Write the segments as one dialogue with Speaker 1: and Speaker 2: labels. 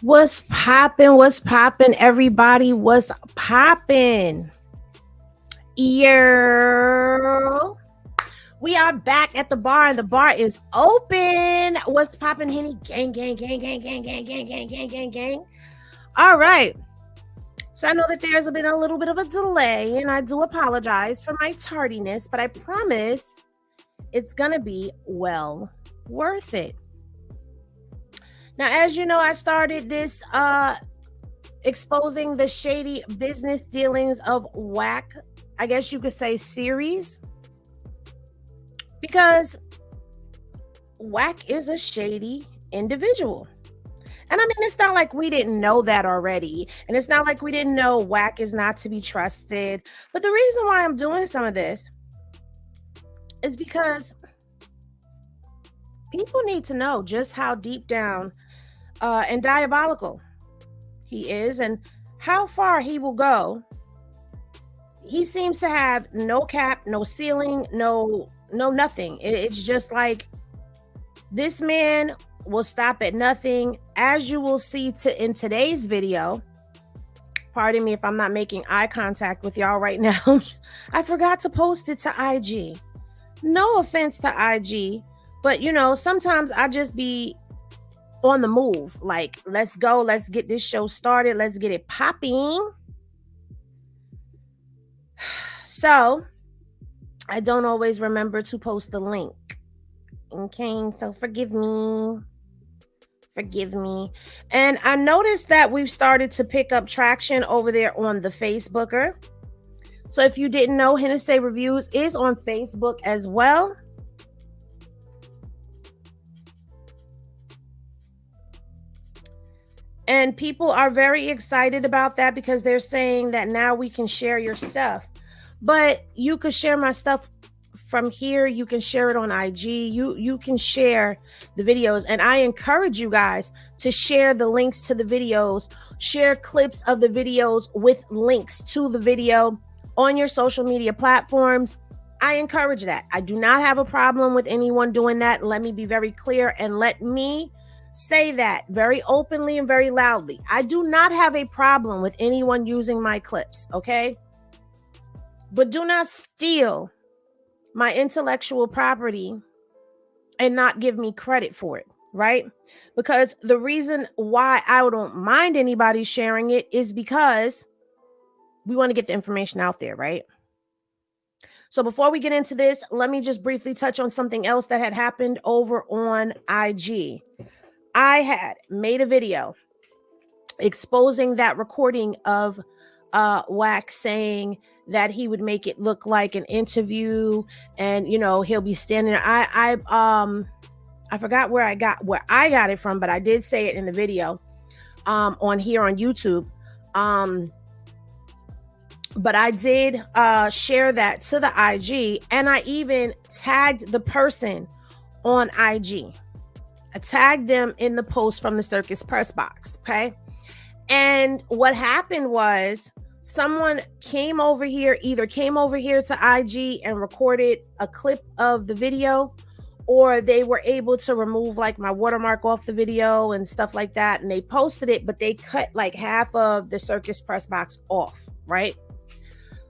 Speaker 1: What's poppin'? What's poppin', everybody? What's poppin'? Yeah. We are back at the bar and the bar is open. What's poppin', Henny? Gang, gang, gang, gang, gang, gang, gang, gang, gang, gang, gang. All right. So I know that there's been a little bit of a delay and I do apologize for my tardiness, but I promise it's going to be well worth it. Now, as you know, I started this exposing the shady business dealings of Wack, I guess you could say, series, because Wack is a shady individual. And I mean, it's not like we didn't know that already. And it's not like we didn't know Wack is not to be trusted. But the reason why I'm doing some of this is because people need to know just how deep down and diabolical he is and how far he will go. He seems to have no cap, no ceiling, no nothing. It's just like this man will stop at nothing, as you will see in today's video. Pardon me if I'm not making eye contact with y'all right now. I forgot to post it to IG. No offense to IG, but you know, sometimes I just be on the move. Like, let's go, let's get this show started, let's get it popping. So I don't always remember to post the link. Okay, so forgive me. And I noticed that we've started to pick up traction over there on the Facebooker. So if you didn't know, Hennessy Reviews is on Facebook as well. And people are very excited about that because they're saying that now we can share your stuff. But you could share my stuff from here. You can share it on IG. You can share the videos. And I encourage you guys to share the links to the videos, share clips of the videos with links to the video on your social media platforms. I encourage that. I do not have a problem with anyone doing that. Let me be very clear and let me say that very openly and very loudly. I do not have a problem with anyone using my clips, okay? But do not steal my intellectual property and not give me credit for it, right? Because the reason why I don't mind anybody sharing it is because we want to get the information out there, right? So before we get into this, let me just briefly touch on something else that had happened over on IG. I had made a video exposing that recording of Wack saying that he would make it look like an interview, and you know, he'll be standing. I forgot where I got it from, but I did say it in the video on here on YouTube. But I did share that to the IG, and I even tagged the person on IG. I tagged them in the post from the Circus Press Box, okay? And what happened was someone came over here to IG and recorded a clip of the video, or they were able to remove like my watermark off the video and stuff like that. And they posted it, but they cut like half of the Circus Press Box off, right?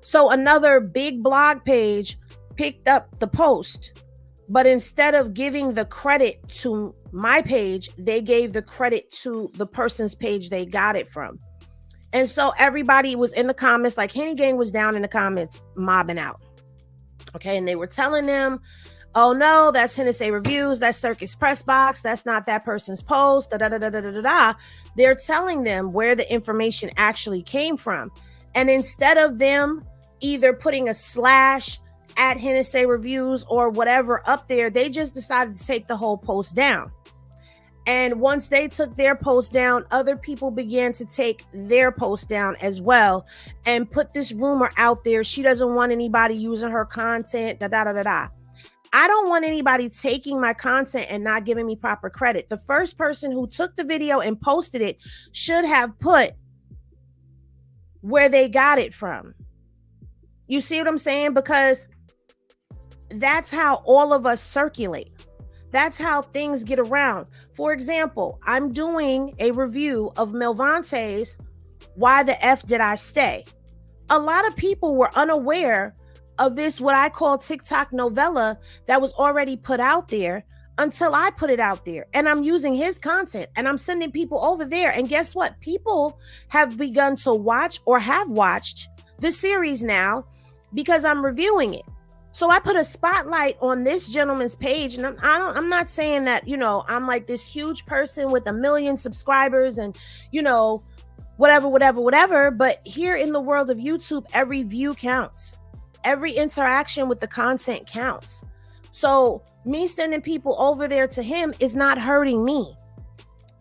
Speaker 1: So another big blog page picked up the post, but instead of giving the credit to my page, they gave the credit to the person's page they got it from. And so everybody was in the comments, like Henny Gang was down in the comments mobbing out. Okay, and they were telling them, oh no, that's Hennessy Reviews, that's Circus Press Box, that's not that person's post, da da da da da da da. They're telling them where the information actually came from. And instead of them either putting a slash at Hennessy Reviews or whatever up there, they just decided to take the whole post down. And once they took their post down, other people began to take their post down as well and put this rumor out there. She doesn't want anybody using her content, da da da da da. I don't want anybody taking my content and not giving me proper credit. The first person who took the video and posted it should have put where they got it from. You see what I'm saying? Because that's how all of us circulate. That's how things get around. For example, I'm doing a review of Melvante's Why the F Did I Stay? A lot of people were unaware of this, what I call TikTok novella that was already put out there until I put it out there. And I'm using his content and I'm sending people over there. And guess what? People have begun to watch or have watched the series now because I'm reviewing it. So I put a spotlight on this gentleman's page, and I'm not saying that, I'm like this huge person with 1 million subscribers and, whatever. But here in the world of YouTube, every view counts. Every interaction with the content counts. So me sending people over there to him is not hurting me.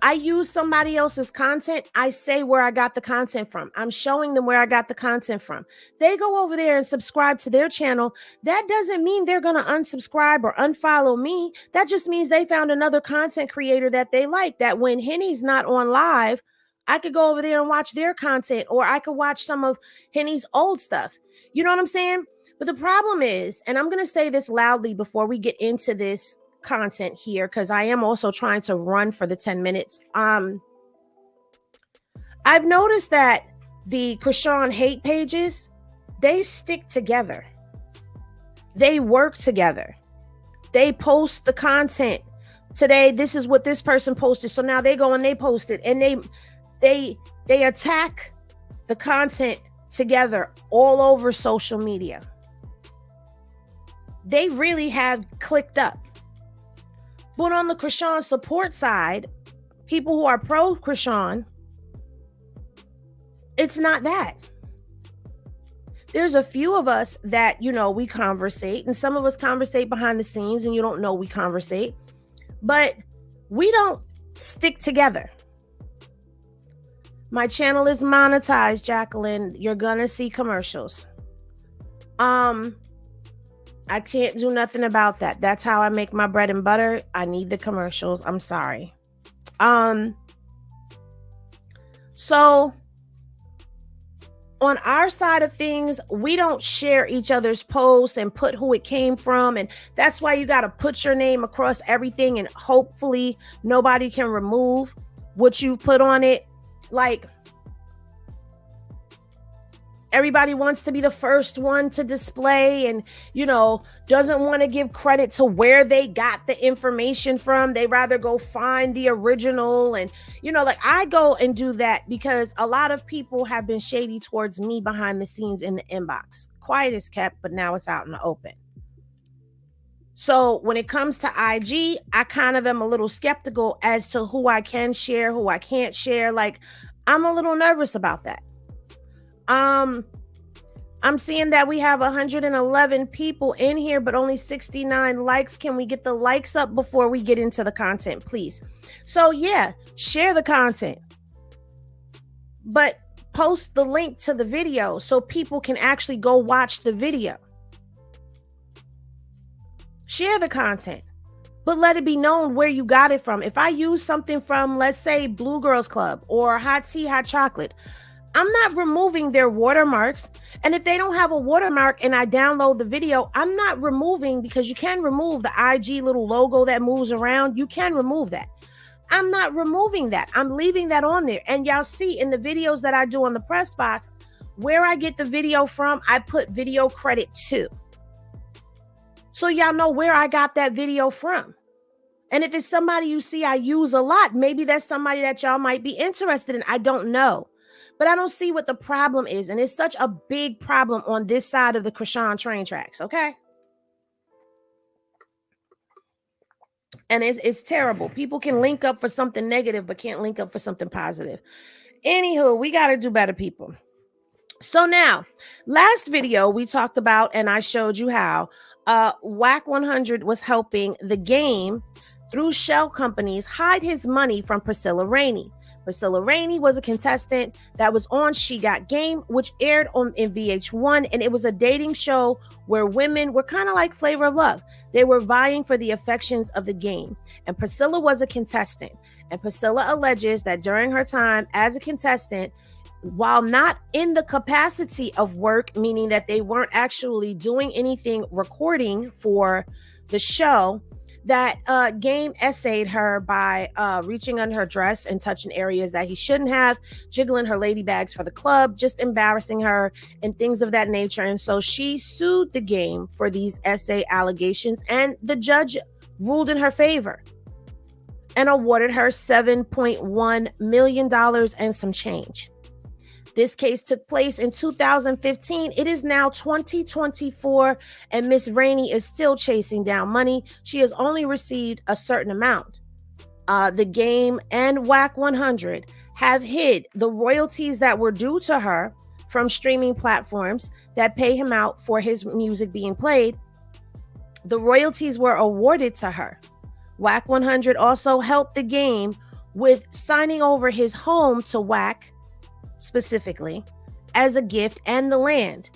Speaker 1: I use somebody else's content. I say where I got the content from. I'm showing them where I got the content from. They go over there and subscribe to their channel. That doesn't mean they're going to unsubscribe or unfollow me. That just means they found another content creator that they like, that when Henny's not on live, I could go over there and watch their content, or I could watch some of Henny's old stuff. You know what I'm saying? But the problem is, and I'm going to say this loudly before we get into this content here, because I am also trying to run for the 10 minutes. I've noticed that the Krishan hate pages, they stick together. They work together. They post the content. Today, this is what this person posted. So now they go and they post it, and they attack the content together all over social media. They really have clicked up. But on the Krishan support side, people who are pro Krishan, it's not that. There's a few of us that, we conversate, and some of us conversate behind the scenes, and you don't know we conversate, but we don't stick together. My channel is monetized, Jacqueline. You're gonna see commercials. I can't do nothing about that. That's how I make my bread and butter. I need the commercials. I'm sorry. So on our side of things, we don't share each other's posts and put who it came from. And that's why you got to put your name across everything, and hopefully nobody can remove what you put on it. Like, everybody wants to be the first one to display and, doesn't want to give credit to where they got the information from. They rather go find the original. And, I go and do that because a lot of people have been shady towards me behind the scenes in the inbox. Quiet is kept, but now it's out in the open. So when it comes to IG, I kind of am a little skeptical as to who I can share, who I can't share. Like, I'm a little nervous about that. I'm seeing that we have 111 people in here, but only 69 likes. Can we get the likes up before we get into the content, please? So yeah, share the content, but post the link to the video so people can actually go watch the video. Share the content, but let it be known where you got it from. If I use something from, let's say, Blue Girls Club or Hot Tea, Hot Chocolate, I'm not removing their watermarks. And if they don't have a watermark and I download the video, I'm not removing, because you can remove the IG little logo that moves around. You can remove that. I'm not removing that. I'm leaving that on there. And y'all see in the videos that I do on the press box, where I get the video from, I put video credit to. So y'all know where I got that video from. And if it's somebody you see I use a lot, maybe that's somebody that y'all might be interested in. I don't know. But I don't see what the problem is. And it's such a big problem on this side of the Krishan train tracks, okay? And it's terrible. People can link up for something negative, but can't link up for something positive. Anywho, we got to do better, people. So now, last video we talked about, and I showed you how Wack 100 was helping the game through shell companies hide his money from Priscilla Rainey. Priscilla Rainey was a contestant that was on She Got Game, which aired in VH1, and it was a dating show where women were kind of like Flavor of Love. They were vying for the affections of the game, and Priscilla was a contestant. And Priscilla alleges that during her time as a contestant, while not in the capacity of work, meaning that they weren't actually doing anything recording for the show, That Game essayed her by reaching under her dress and touching areas that he shouldn't have, jiggling her lady bags for the club, just embarrassing her and things of that nature. And so she sued the Game for these essay allegations, and the judge ruled in her favor and awarded her $7.1 million and some change. This case took place in 2015. It is now 2024, and Miss Rainey is still chasing down money. She has only received a certain amount. The Game and Wack 100 have hid the royalties that were due to her from streaming platforms that pay him out for his music being played. The royalties were awarded to her. Wack 100 also helped the Game with signing over his home to Wack specifically as a gift, and the land,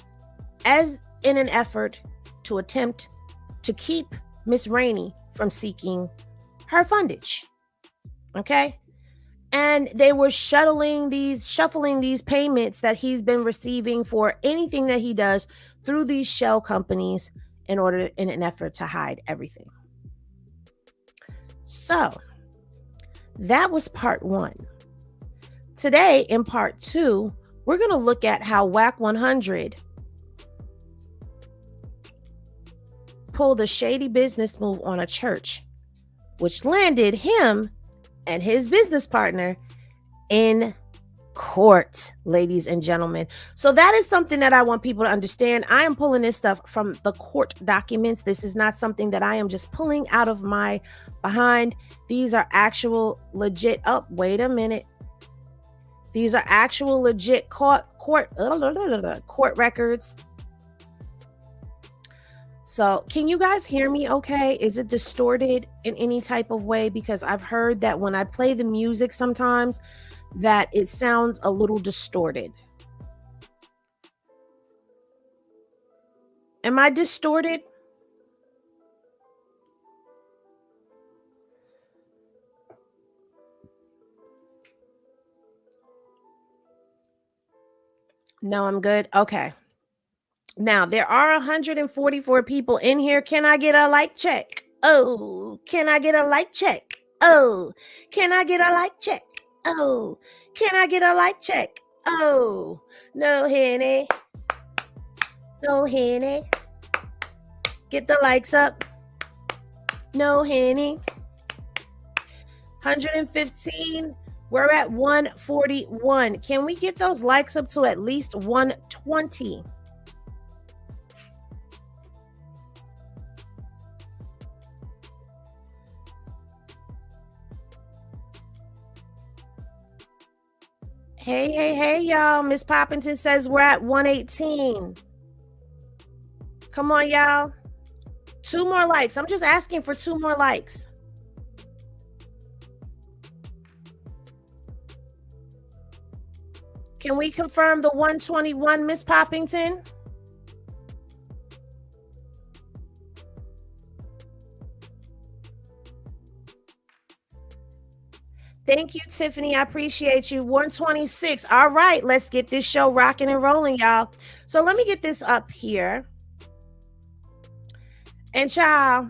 Speaker 1: as in an effort to attempt to keep Miss Rainey from seeking her fundage. Okay? And they were shuffling these payments that he's been receiving for anything that he does through these shell companies in an effort to hide everything. So that was part 1. Today, in part 2, we're going to look at how Wack 100 pulled a shady business move on a church, which landed him and his business partner in court, ladies and gentlemen. So that is something that I want people to understand. I am pulling this stuff from the court documents. This is not something that I am just pulling out of my behind. These are actual legit. Oh, wait a minute. These are actual legit court records. So can you guys hear me okay? Is it distorted in any type of way? Because I've heard that when I play the music sometimes that it sounds a little distorted. Am I distorted? No, I'm good. Okay. Now, there are 144 people in here. Can I get a like check? Oh, can I get a like check? Oh, can I get a like check? Oh, can I get a like check? Oh, no, Henny. No, Henny. Get the likes up. No, Henny. 115. We're at 141. Can we get those likes up to at least 120? Hey, y'all. Miss Poppington says we're at 118. Come on, y'all. 2 more likes. I'm just asking for 2 more likes. Can we confirm the 121, Miss Poppington? Thank you, Tiffany. I appreciate you. 126. All right, let's get this show rocking and rolling, y'all. So let me get this up here. And y'all,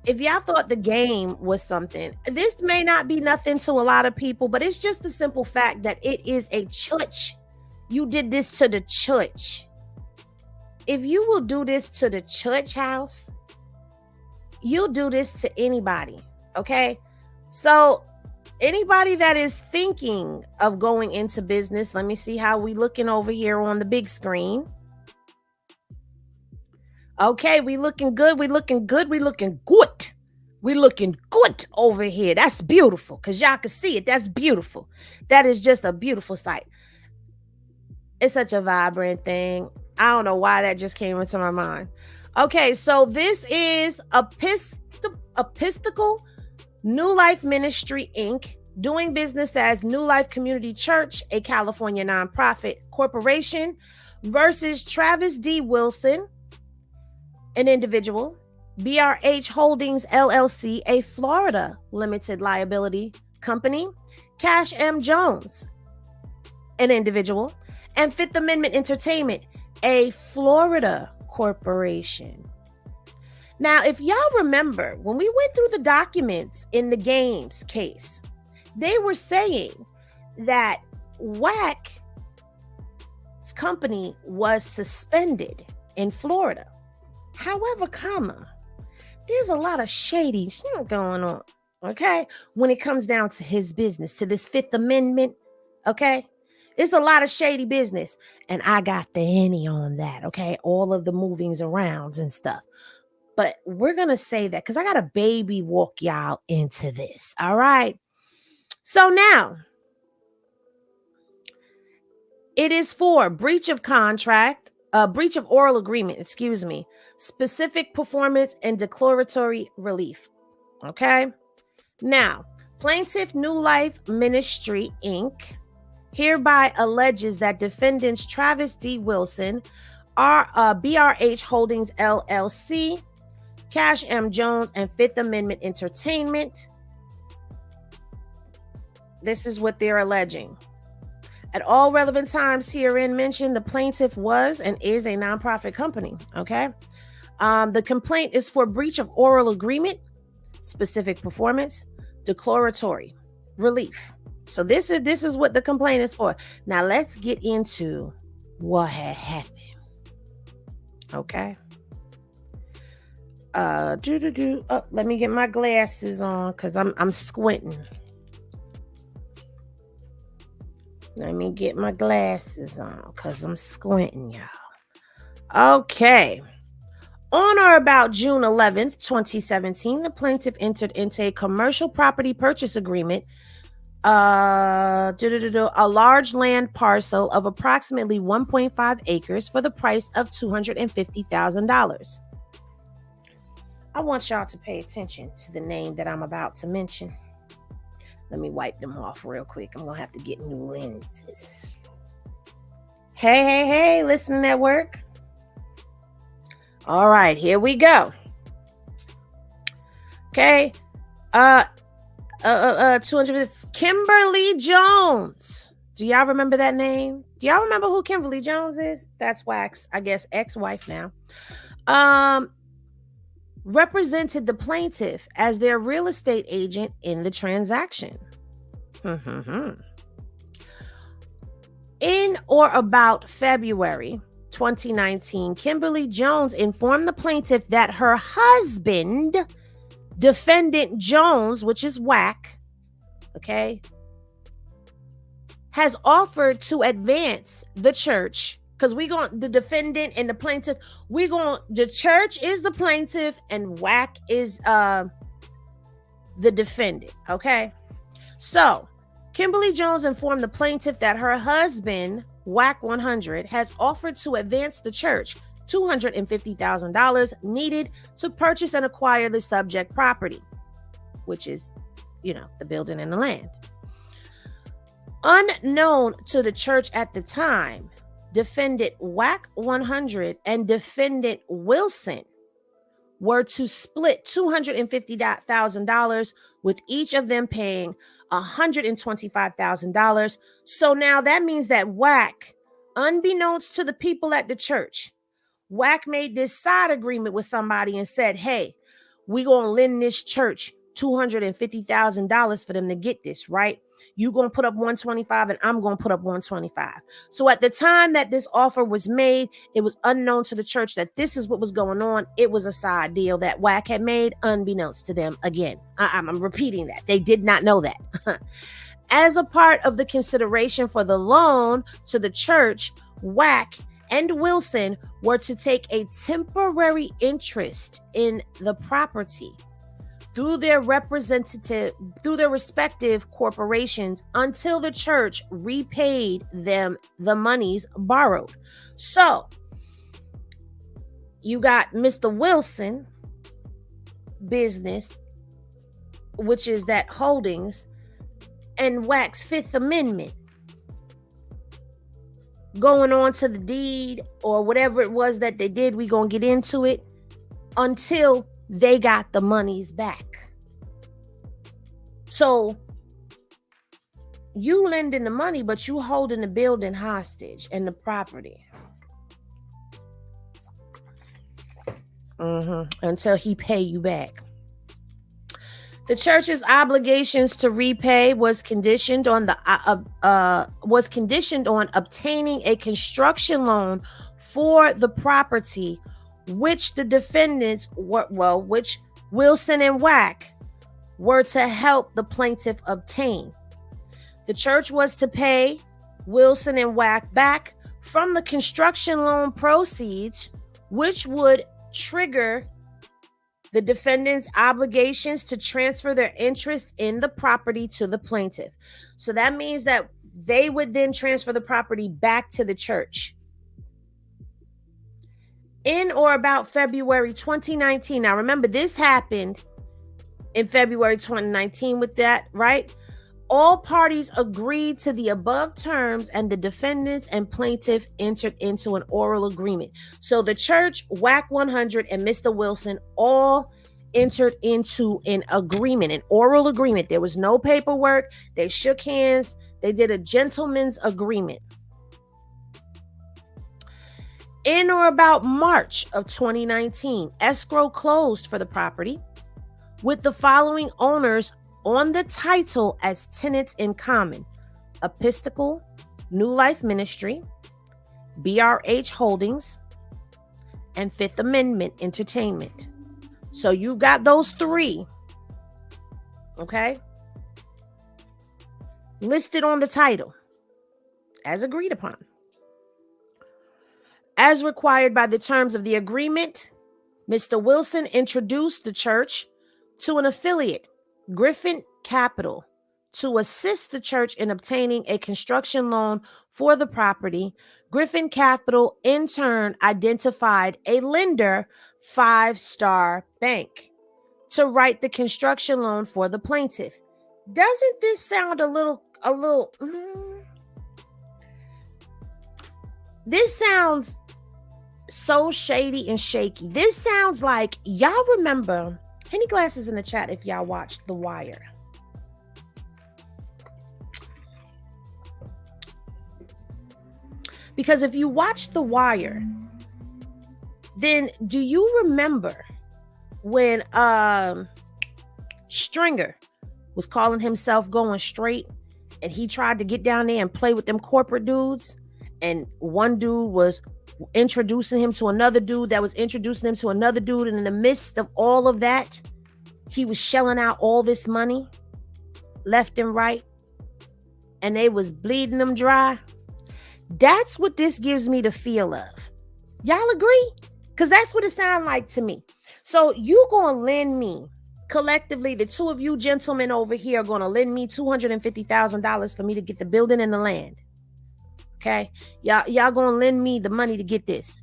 Speaker 1: if y'all thought the Game was something, this may not be nothing to a lot of people, but it's just the simple fact that it is a church. You did this to the church. If you will do this to the church house, you'll do this to anybody, okay? So anybody that is thinking of going into business, let me see how we looking over here on the big screen. Okay, we looking good. We looking good. We looking good. We looking good over here. That's beautiful because y'all can see it. That's beautiful. That is just a beautiful sight. It's such a vibrant thing. I don't know why that just came into my mind. Okay, so this is Episcopal New Life Ministry, Inc., doing business as New Life Community Church, a California nonprofit corporation, versus Travis D. Wilson, an individual, BRH Holdings, LLC, a Florida limited liability company, Cash M. Jones, an individual, and Fifth Amendment Entertainment, a Florida corporation. Now, if y'all remember, when we went through the documents in the Games case, they were saying that Wack's company was suspended in Florida. However, there's a lot of shady shit going on, okay? When it comes down to his business, to this Fifth Amendment, okay? It's a lot of shady business. And I got the henny on that, okay? All of the movings arounds and stuff. But we're going to say that because I got to baby walk y'all into this, all right? So now, it is for breach of contract, breach of oral agreement, specific performance and declaratory relief. Okay. Now, Plaintiff New Life Ministry, Inc. hereby alleges that defendants Travis D. Wilson, BRH Holdings, LLC, Cash M. Jones, and Fifth Amendment Entertainment. This is what they're alleging. At all relevant times herein mentioned, the plaintiff was and is a nonprofit company, okay? The complaint is for breach of oral agreement, specific performance, declaratory relief. So this is what the complaint is for. Now let's get into what had happened, okay? Let me get my glasses on because I'm squinting. Let me get my glasses on because I'm squinting, y'all. Okay. On or about June 11th, 2017, the plaintiff entered into a commercial property purchase agreement, a large land parcel of approximately 1.5 acres for the price of $250,000. I want y'all to pay attention to the name that I'm about to mention. Let me wipe them off real quick. I'm going to have to get new lenses. Hey, listening at work? All right, here we go. Okay. 250. Kimberly Jones. Do y'all remember that name? Do y'all remember who Kimberly Jones is? That's Wack's, I guess, ex-wife now. Represented the plaintiff as their real estate agent in the transaction. In or about February 2019, Kimberly Jones informed the plaintiff that her husband, defendant Jones, which is Wack, okay, has offered to advance the church. Because the defendant and the plaintiff, the church is the plaintiff and Wack is the defendant, okay? So, Kimberly Jones informed the plaintiff that her husband, Wack 100, has offered to advance the church $250,000 needed to purchase and acquire the subject property, which is, the building and the land. Unknown to the church at the time, defendant Wack 100 and defendant Wilson were to split $250,000, with each of them paying $125,000. So now that means that Wack, unbeknownst to the people at the church, Wack made this side agreement with somebody and said, hey, we're going to lend this church $250,000 for them to get this, right? You're going to put up 125 and I'm going to put up 125. So at the time that this offer was made, it was unknown to the church that this is what was going on. It was a side deal that Wack had made unbeknownst to them. Again, I'm repeating that. They did not know that. As a part of the consideration for the loan to the church, Wack and Wilson were to take a temporary interest in the property through their respective corporations until the church repaid them the monies borrowed. So you got Mr. Wilson business, which is that holdings, and Wack's Fifth Amendment going on to the deed or whatever it was that they did. We gonna get into it until they got the monies back. So you lending the money, but you holding the building hostage and the property. Until he pay you back. The church's obligations to repay was conditioned on obtaining a construction loan for the property, which the defendants which Wilson and Wack were to help the plaintiff obtain. The church was to pay Wilson and Wack back from the construction loan proceeds, which would trigger the defendant's obligations to transfer their interest in the property to the plaintiff. So that means that they would then transfer the property back to the church. In or about February 2019. Now remember, this happened in February 2019 with that, right? All parties agreed to the above terms and the defendants and plaintiff entered into an oral agreement. So the church, Wack 100, and Mr. Wilson all entered into an agreement, an oral agreement. There was no paperwork. They shook hands. They did a gentleman's agreement. In or about March of 2019, escrow closed for the property with the following owners on the title as tenants in common: Episcopal New Life Ministry, BRH Holdings, and Fifth Amendment Entertainment. So you got those three, okay, listed on the title as agreed upon. As required by the terms of the agreement, Mr. Wilson introduced the church to an affiliate, Griffin Capital, to assist the church in obtaining a construction loan for the property. Griffin Capital, in turn, identified a lender, Five Star Bank, to write the construction loan for the plaintiff. Doesn't this sound a little? This sounds so shady and shaky. This sounds like, y'all remember, Henny Glasses in the chat if y'all watched The Wire. Because if you watch The Wire, then do you remember when Stringer was calling himself going straight and he tried to get down there and play with them corporate dudes, and one dude was introducing him to another dude that was introducing him to another dude, and in the midst of all of that, he was shelling out all this money left and right, and they was bleeding them dry. That's what this gives me the feel of. Y'all agree? Because that's what it sounds like to me. So you gonna lend me, collectively, the two of you gentlemen over here are gonna lend me $250,000 for me to get the building and the land. Okay, y'all gonna lend me the money to get this,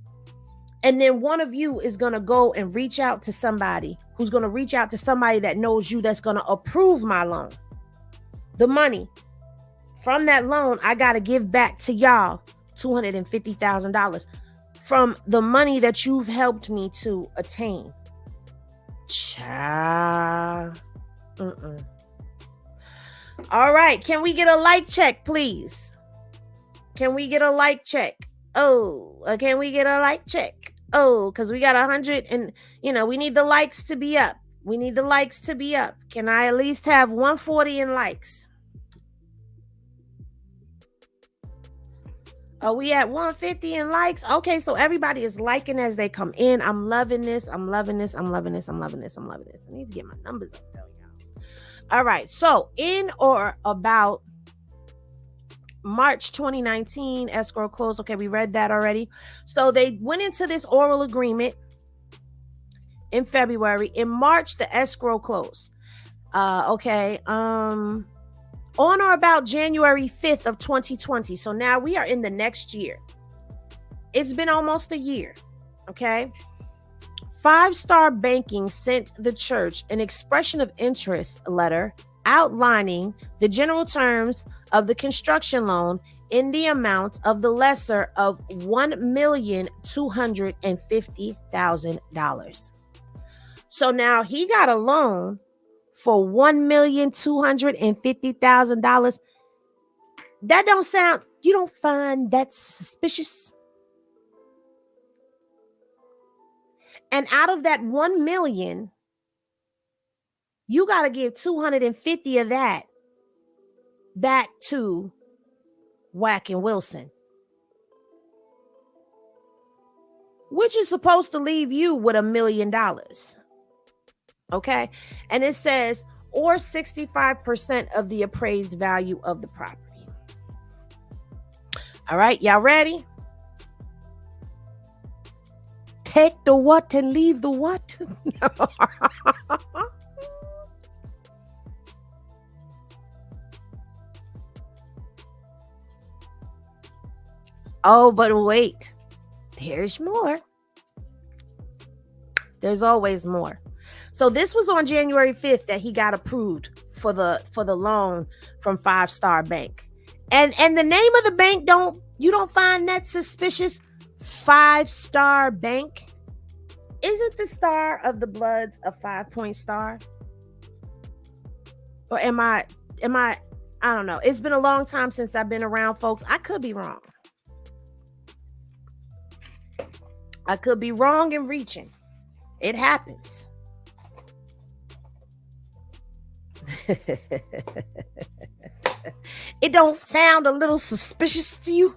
Speaker 1: and then one of you is gonna go and reach out to somebody who's gonna reach out to somebody that knows you, that's gonna approve my loan. The money from that loan, I gotta give back to y'all $250,000 from the money that you've helped me to attain. Child. All right, can we get a like check, please? Can we get a like check? Oh, can we get a like check? Oh, because we got 100 and, we need the likes to be up. We need the likes to be up. Can I at least have 140 in likes? Are we at 150 in likes? Okay, so everybody is liking as they come in. I'm loving this. I'm loving this. I'm loving this. I'm loving this. I'm loving this. I need to get my numbers up though, y'all. All right, so in or about March 2019, escrow closed. Okay, we read that already. So they went into this oral agreement in February. In March, the escrow closed. On or about January 5th of 2020. So now we are in the next year. It's been almost a year. Okay. Five Star Banking sent the church an expression of interest letter outlining the general terms of the construction loan in the amount of the lesser of $1,250,000. So now he got a loan for $1,250,000. That don't sound, you don't find that suspicious? And out of that 1 million, you got to give 250 of that back to Wack and Wilson, which is supposed to leave you with $1 million. Okay. And it says, or 65% of the appraised value of the property. All right. Y'all ready? Take the what and leave the what? Oh, but wait. There's more. There's always more. So this was on January 5th that he got approved for the loan from Five Star Bank. And the name of the bank, you don't find that suspicious? Five Star Bank. Isn't the star of the Bloods a 5-point star? Or am I don't know. It's been a long time since I've been around, folks. I could be wrong. I could be wrong in reaching. It happens. It don't sound a little suspicious to you?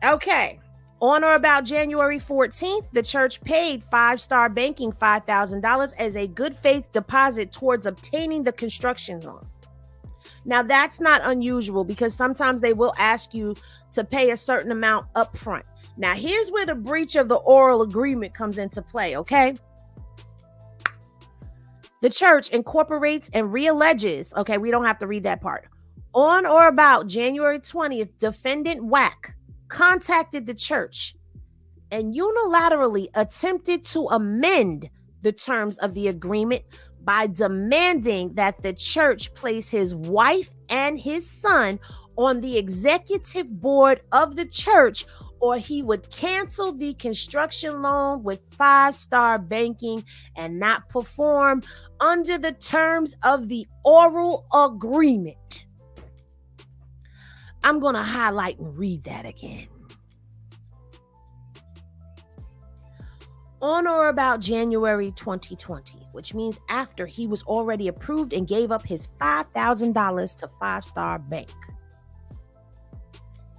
Speaker 1: Okay. On or about January 14th, the church paid Five Star Banking $5,000 as a good faith deposit towards obtaining the construction loan. Now, that's not unusual because sometimes they will ask you to pay a certain amount up front. Now, here's where the breach of the oral agreement comes into play, okay? The church incorporates and realleges, okay, we don't have to read that part. On or about January 20th, defendant Wack contacted the church and unilaterally attempted to amend the terms of the agreement by demanding that the church place his wife and his son on the executive board of the church, or he would cancel the construction loan with Five Star Banking and not perform under the terms of the oral agreement. I'm going to highlight and read that again. On or about January 2020, which means after he was already approved and gave up his $5,000 to Five Star Bank,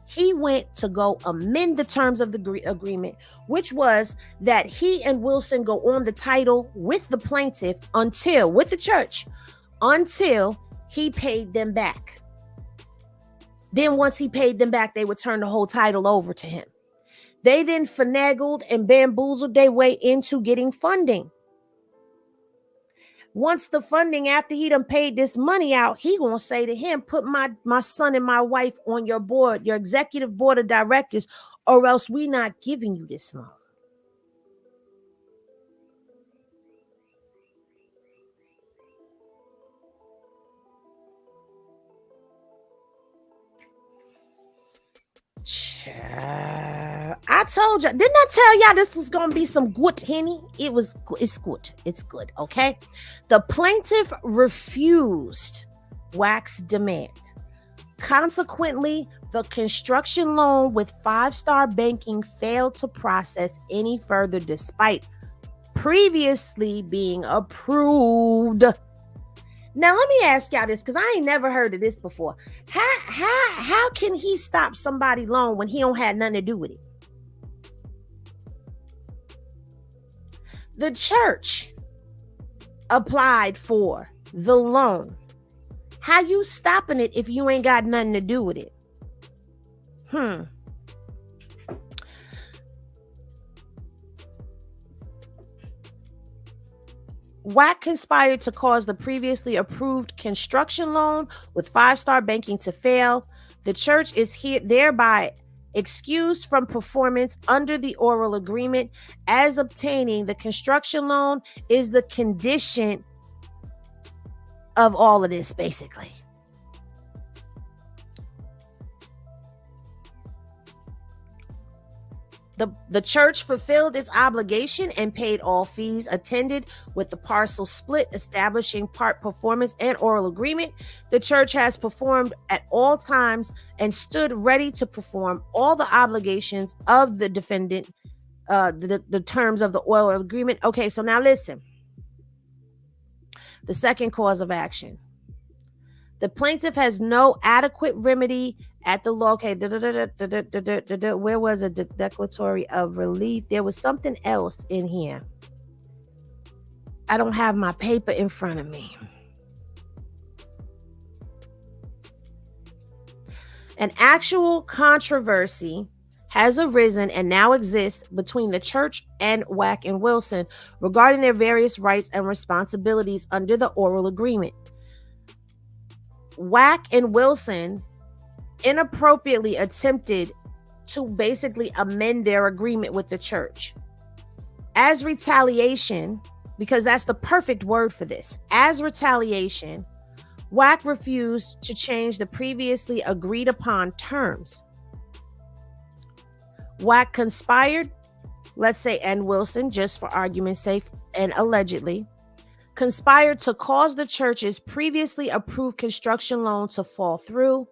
Speaker 1: he went to go amend the terms of the agreement, which was that he and Wilson go on the title with the plaintiff with the church, until he paid them back. Then once he paid them back, they would turn the whole title over to him. They then finagled and bamboozled their way into getting funding. Once the funding, after he done paid this money out, he gonna say to him, put my son and my wife on your board, your executive board of directors, or else we not giving you this loan. I told you, didn't I tell y'all this was gonna be some good Henny? It's good, okay? The plaintiff refused Wack's demand. Consequently, the construction loan with Five Star Banking failed to process any further despite previously being approved. Now, let me ask y'all this, because I ain't never heard of this before. How can he stop somebody's loan when he don't have nothing to do with it? The church applied for the loan. How you stopping it if you ain't got nothing to do with it? Wack conspired to cause the previously approved construction loan with Five Star Banking to fail. The church is thereby excused from performance under the oral agreement, as obtaining the construction loan is the condition of all of this, basically. The church fulfilled its obligation and paid all fees attended with the parcel split, establishing part performance and oral agreement. The church has performed at all times and stood ready to perform all the obligations of the defendant the terms of the oil agreement. Okay, so now listen. The second cause of action. The plaintiff has no adequate remedy at the law. Okay, where was a declaratory of relief? There was something else in here. I don't have my paper in front of me. An actual controversy has arisen and now exists between the church and Wack and Wilson regarding their various rights and responsibilities under the oral agreement. Wack and Wilson inappropriately attempted to basically amend their agreement with the church. As retaliation, because that's the perfect word for this, as retaliation, Wack refused to change the previously agreed upon terms. Wack conspired, let's say, and Wilson, just for argument's sake, and allegedly, conspired to cause the church's previously approved construction loan to fall through.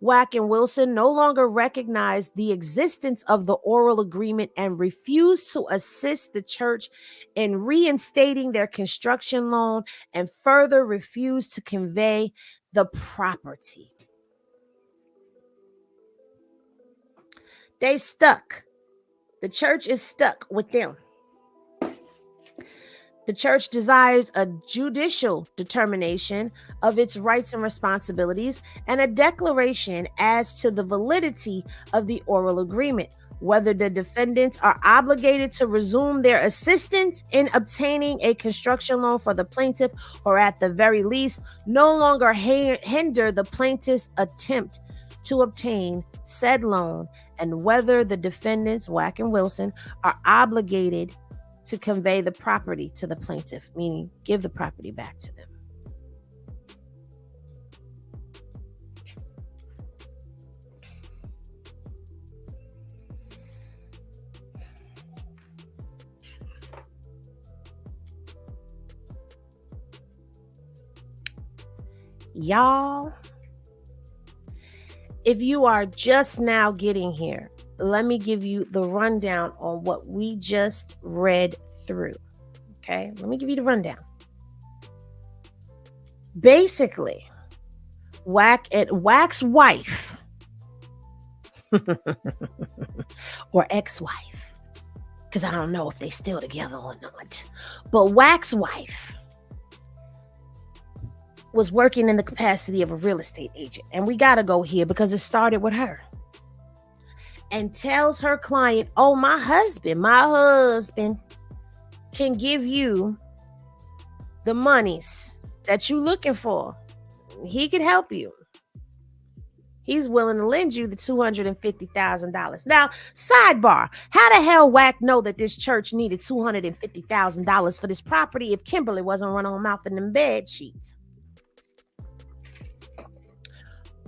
Speaker 1: Wack and Wilson no longer recognized the existence of the oral agreement and refused to assist the church in reinstating their construction loan and further refused to convey the property. They stuck. The church is stuck with them. The church desires a judicial determination of its rights and responsibilities and a declaration as to the validity of the oral agreement, whether the defendants are obligated to resume their assistance in obtaining a construction loan for the plaintiff, or at the very least, no longer hinder the plaintiff's attempt to obtain said loan, and whether the defendants, Wack and Wilson, are obligated to convey the property to the plaintiff, meaning give the property back to them. Y'all, if you are just now getting here, let me give you the rundown on what we just read through. Okay, let me give you the rundown. Basically, Wack's wife or ex-wife, because I don't know if they still together or not, but Wack's wife was working in the capacity of a real estate agent, and we got to go here because it started with her, and tells her client, oh, my husband can give you the monies that you looking for. He can help you. He's willing to lend you the $250,000. Now, sidebar, how the hell Wack know that this church needed $250,000 for this property if Kimberly wasn't running her mouth in them bed sheets?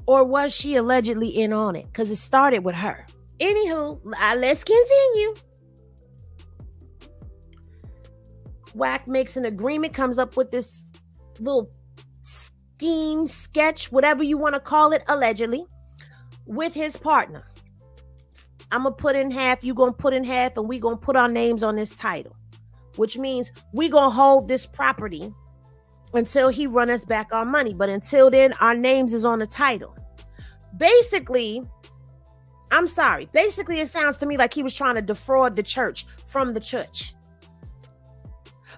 Speaker 1: Or was she allegedly in on it? Because it started with her. Anywho, let's continue. Wack makes an agreement, comes up with this little scheme, sketch, whatever you want to call it, allegedly, with his partner. I'm going to put in half, you going to put in half, and we going to put our names on this title, which means we going to hold this property until he run us back our money. But until then, our names is on the title. Basically, it sounds to me like he was trying to defraud the church from the church.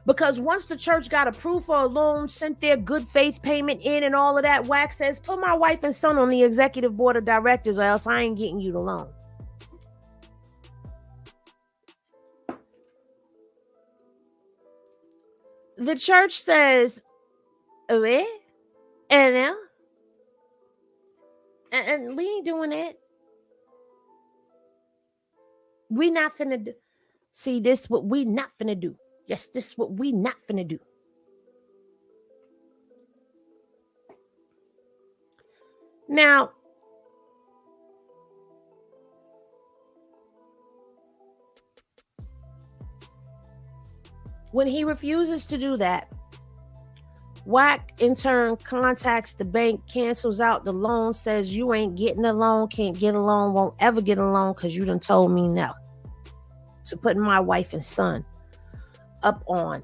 Speaker 1: Because once the church got approved for a loan, sent their good faith payment in and all of that, Wack says, put my wife and son on the executive board of directors or else I ain't getting you the loan. The church says, and we ain't doing that. We not finna do. See, this what we not finna do. Yes, this is what we not finna do. Now, when he refuses to do that, Wack in turn contacts the bank, cancels out the loan, says you ain't getting a loan, can't get a loan, won't ever get a loan because you done told me no. to putting my wife and son up on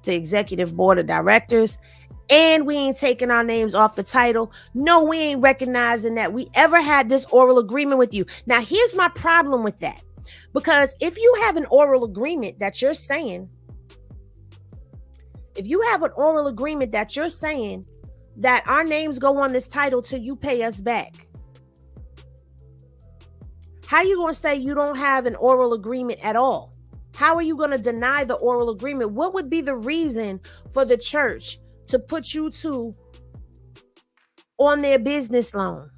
Speaker 1: the executive board of directors. And we ain't taking our names off the title. No, we ain't recognizing that we ever had this oral agreement with you. Now, here's my problem with that. Because if you have an oral agreement that you're saying, that our names go on this title till you pay us back, how are you going to say you don't have an oral agreement at all? How are you going to deny the oral agreement? What would be the reason for the church to put you two on their business loan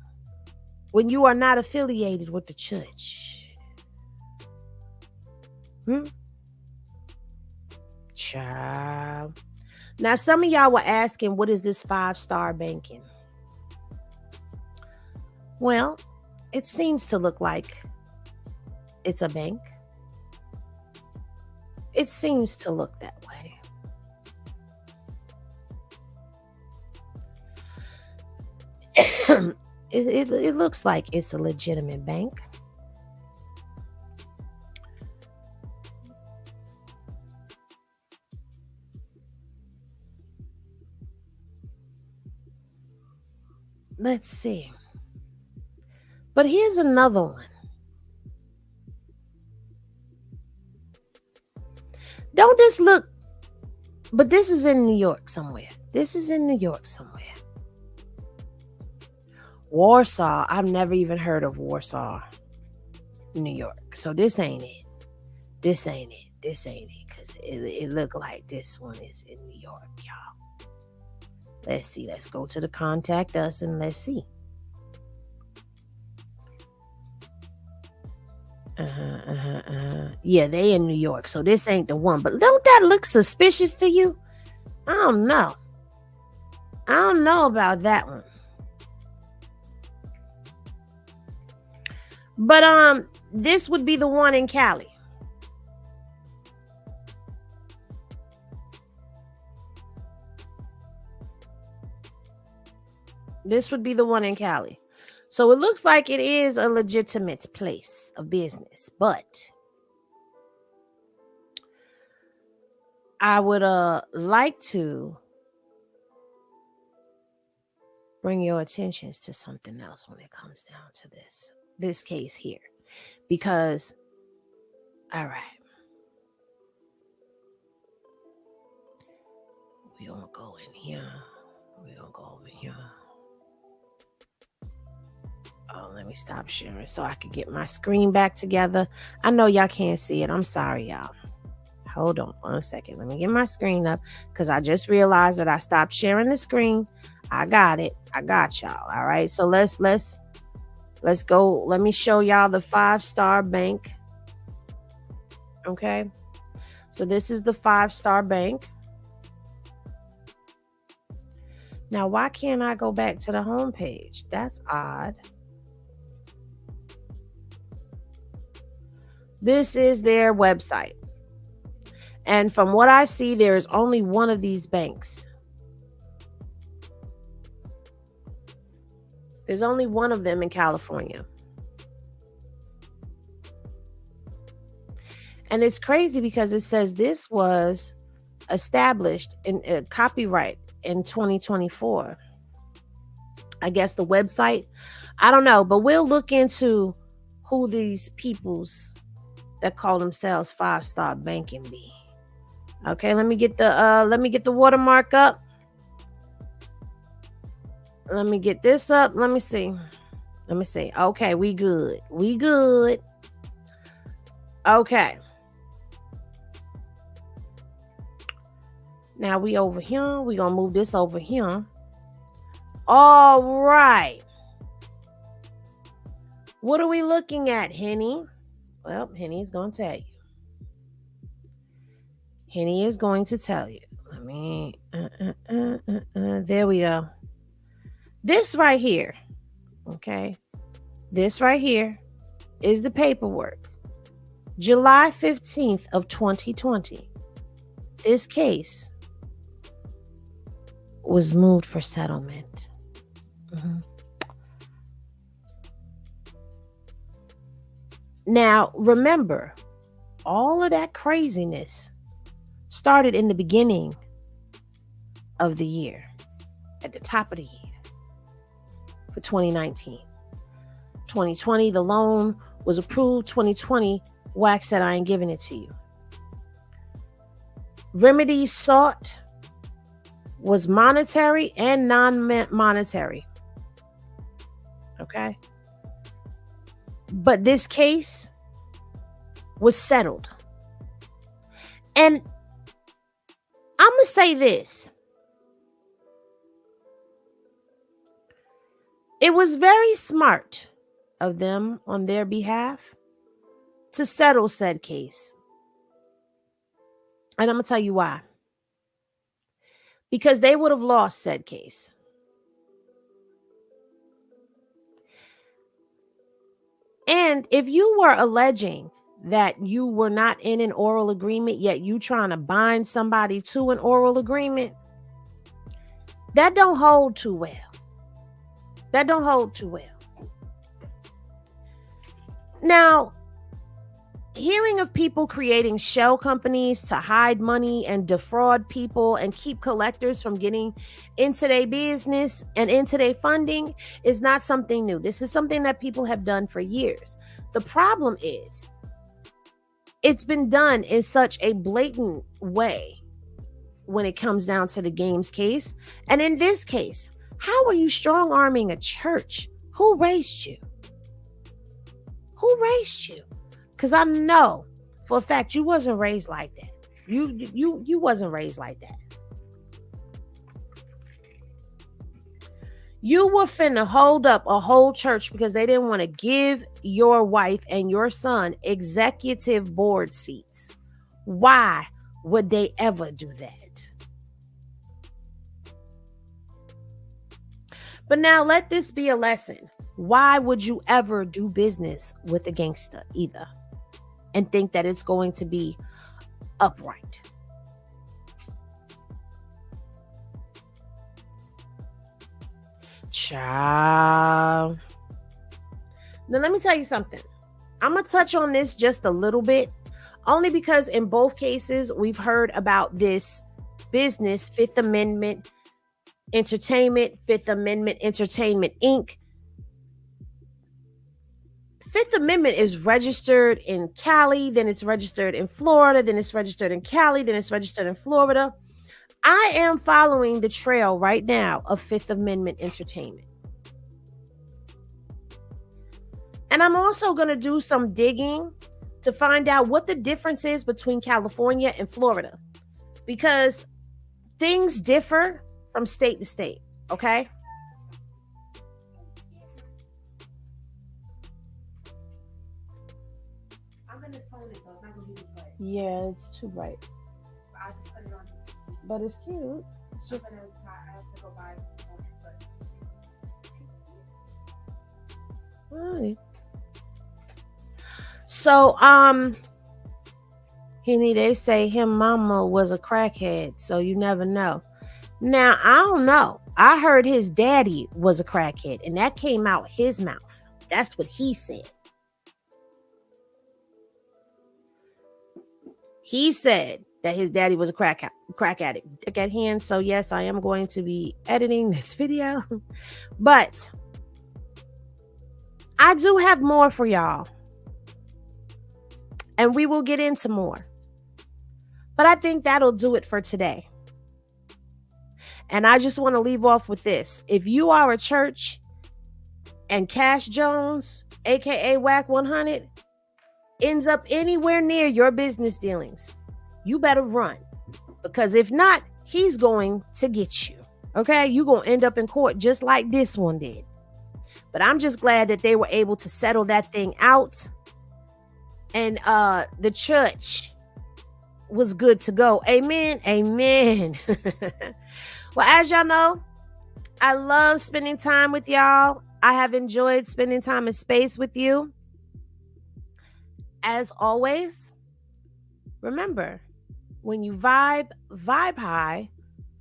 Speaker 1: when you are not affiliated with the church? Child. Now, some of y'all were asking, what is this 5-star banking? Well, it seems to look like it's a bank. It seems to look that way. It looks like it's a legitimate bank. Let's see. But here's another one. Don't this look, but this is in New York somewhere. Warsaw. I've never even heard of Warsaw, New York. So this ain't it. Because it looked like this one is in New York, y'all. Let's see. Let's go to the contact us and let's see. Yeah, they in New York, so this ain't the one. But don't that look suspicious to you? I don't know about that one. But this would be the one in Cali. This would be the one in Cali. So it looks like it is a legitimate place of business, but I would like to bring your attentions to something else when it comes down to this case here. Because, all right, we're going to go in here. We're going to go over here. Oh, let me stop sharing so I can get my screen back together. I know y'all can't see it. I'm sorry, y'all. Hold on 1 second. Let me get my screen up because I just realized that I stopped sharing the screen. I got it. I got y'all. All right. So let's go. Let me show y'all the 5-star bank. Okay. So this is the 5-star bank. Now, why can't I go back to the home page? That's odd. This is their website. And from what I see, there is only one of these banks. There's only one of them in California. And it's crazy because it says this was established in copyright in 2024. I guess the website, I don't know, but we'll look into who these peoples that call themselves 5-star banking be. Okay, let me get the watermark up. Let me get this up. Let me see. Okay, we good. Okay. Now we over here. We're gonna move this over here. All right. What are we looking at, Henny? Well, Henny's gonna tell you. Henny is going to tell you. Let me. There we go. This right here. Okay. This right here is the paperwork. July 15th of 2020. This case was moved for settlement. Now, remember, all of that craziness started in the beginning of the year, at the top of the year for 2019. 2020, the loan was approved. 2020, Wack said, I ain't giving it to you. Remedies sought was monetary and non-monetary. Okay. But this case was settled. And I'm going to say this. It was very smart of them on their behalf to settle said case. And I'm going to tell you why. Because they would have lost said case. And if you were alleging that you were not in an oral agreement, yet you trying to bind somebody to an oral agreement, that don't hold too well. That don't hold too well. Now, hearing of people creating shell companies to hide money and defraud people and keep collectors from getting into their business and into their funding is not something new. This is something that people have done for years. The problem is it's been done in such a blatant way when it comes down to the games case. And in this case, how are you strong arming a church? Who raised you? Who raised you? Because I know for a fact you wasn't raised like that. You wasn't raised like that. You were finna hold up a whole church because they didn't want to give your wife and your son executive board seats. Why would they ever do that? But now let this be a lesson. Why would you ever do business with a gangster either and think that it's going to be upright? Child. Now let me tell you something. I'm going to touch on this just a little bit, only because in both cases we've heard about this business, Fifth Amendment Entertainment, Fifth Amendment Entertainment Inc. Fifth Amendment is registered in Cali, then it's registered in Florida, then it's registered in Cali, then it's registered in Florida. I am following the trail right now of Fifth Amendment Entertainment. And I'm also going to do some digging to find out what the difference is between California and Florida, because things differ from state to state, okay? Yeah, it's too bright. I just put it on. But it's cute. It's just... I have to go buy some. Right. So, they say him mama was a crackhead, so you never know. Now, I don't know. I heard his daddy was a crackhead, and that came out his mouth. That's what he said. He said that his daddy was a crack addict. Dick at hand. So yes, I am going to be editing this video, but I do have more for y'all, and we will get into more. But I think that'll do it for today. And I just want to leave off with this. If you are a church and Cash Jones, aka Wack 100, ends up anywhere near your business dealings, you better run, because if not, he's going to get you. Okay, you're going to end up in court just like this one did. But I'm just glad that they were able to settle that thing out, and the church was good to go. Amen. Amen. Well, as y'all know, I love spending time with y'all. I have enjoyed spending time in space with you. As always, remember, when you vibe high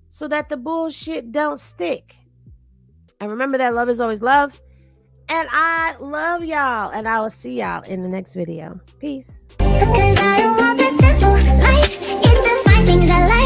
Speaker 1: so that the bullshit don't stick. And remember that love is always love. And I love y'all. And I will see y'all in the next video. Peace.
Speaker 2: Cause I don't want